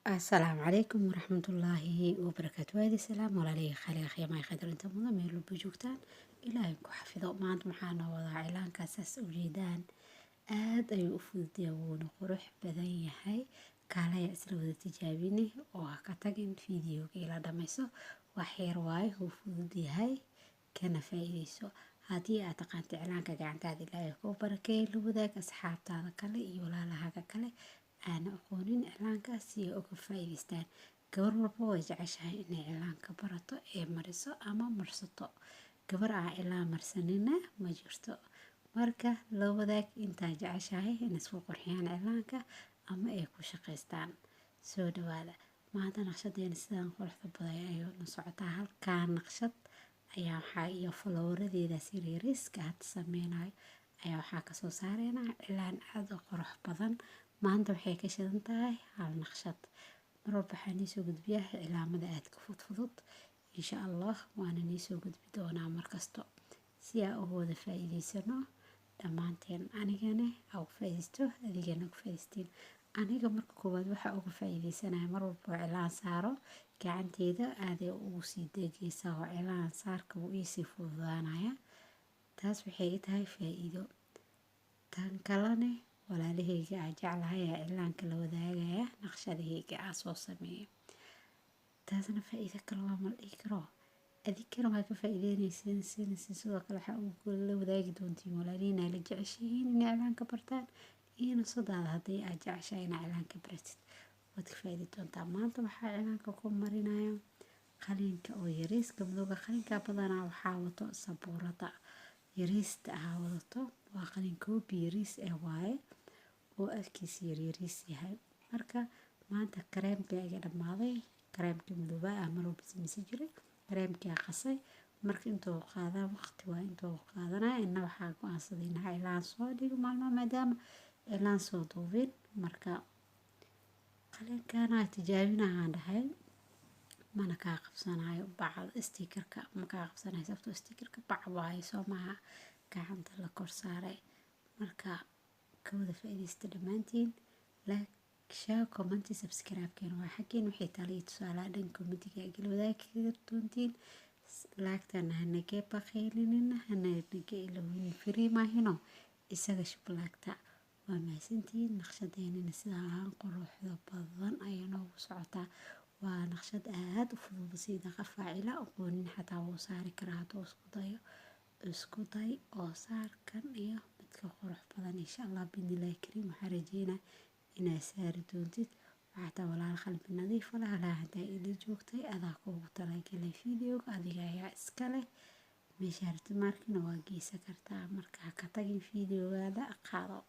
السلام عليكم ورحمة الله وبركاته. وهذه السلام ولا لي خلي أخي ما يخدر أنت مضمر لو بجوكتان إلهيكو حفظه ما أنت محانا وضع إعلان كاساس أجيدان aad ayuu u fududyahay wuuna qurux badan yahay kaalaya isla wada tijaabine oo ha ka tagin fiidiyoga ila dhammayso wax yar waaye wuu fudud yahay kana faa'iideyso haddii aad taqaanto iclaanka gacantaada ilaahay kuu barakeeyo la wadaag asxaabtaada kale iyo walaalahaaga kale aan aqoonin iclaankaas si ay uga faa'iideystaan gabar walba way jeceshahay inay iclaanka barato ee mariso ama marsato gabar aan iclaan marsanina ma jirto marka la wadaag intaa jeceshahay in isku qurxiyaan iclaanka ama ay ku shaqaystaan soo dhawaada maanta naqshadeena sidaan quruxda badan ayuu na socotaa halkaan naqshad ayaa waxaa iyo flowradeeda si yariiska had sameynayo ayaa waxaa kasoo saareynaa iclaan aad u qurux badan maanta waxay ka shidan tahay hal naqshad mar walba waxaa nii soo gudbiyaa iclaamada aadka fudfudud insha allah waana nii soo gudbi doonaa markasto si aan uga wada faa'iideysano dhammaanteen anigana aa uga faa'iideysto adigana uga faa'iideystiin aniga marka koowaad waxaa uga faa'iideysanaya mar walba oo iclaan saaro gacanteeda aaday ugu sii degeysaa oo iclaan saarka wuu iisii fududaanaya taas waxay i tahay faa'iido tan kalene walaalahayga aa jeclahay aa iclaanka la wadaagaya naqshadahayga aa soo sameeyo taasna faa'iido kale waa mal dhihi karo adinkana waa ka faa'iideynaysiin sidoo kale waxaa ugu la wadaagi doontiin walaalihiin aa la jeceshihiin inay iclaanka bartaan iyo nafsadaada haddii aad jeceshahay inaa iclaanka baratid waad ka faa'iidi doontaa maanta waxaa iclaanka ku marinaya qalinka oo yariiska madowga qalinka badanaa waxaa wato sabuurada yariista ah wadato waa qalin koobi yariis ah waaye oo afkiisa yariis yahay marka maanta kareemka iga dhamaaday kareemka madowga ah mar walba sameysan jiray kareemka qasay marka intuu qaadaa waqti waa intuu qaadanaa inna waxaa go'aansaday inaa iclaan soo dhigo maalmo maadaama iclaan soo duubin marka qalinkaana tijaabinahaan dhahay mana kaa qabsanayo bacda stikerka ma kaa qabsanayo sababtoo stikerka bac waaye soo maaha gacanta la kor saaray marka ka wada faa'iideysta dhammaantiin like share comment subscribe-keena waa xaggeen wixii taliyo tusaalaha dhan commentiga igala wadaagi doontiin laagtana hanagee bakaylinina hanagee ilowin free maahino isaga shub laagta waa mahadsantihiin naqshadeenina sidaan quruxda badan ayaa noogu socotaa waa naqshad aad u fudud sida qof faacila aqoonin xataa wuu saari karaa hadduu isku day oo saarkan iyo midka qurux badan insha allah bidnillaahi kariim waxaa rajeynaa inaa saari doontid waxataa walaal qalbi nadiif leh halaa hadaa ila joogtay adaa kuugu talagalay fiidiyoga adiga ayaa iska leh meesha rabtid markina waa geysan kartaa marka ha ka tagin fiidiyogaada qaado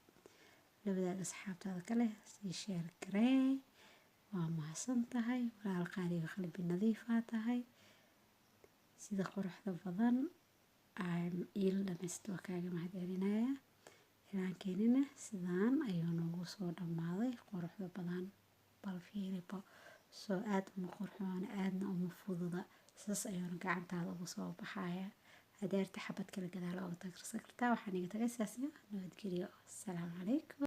la wadaag asxaabtaada kale sii sheer garee waa mahadsan tahay walaal qaaliga qalbi nadiifaa tahay sida quruxda badan iila dhamaysta waa kaaga mahadcelinaya iclaankeenina sidaan ayuu noogu soo dhammaaday quruxda badan bal fiiribo soo aad uma qurxoona aadna uma fududa saas ayuuna gacantaada uga soo baxaya hadeerta xabad kala gadaala uga tagsan kartaa waxaan iga tagay sidaas iyo nabadgelyo assalaamu calaykum.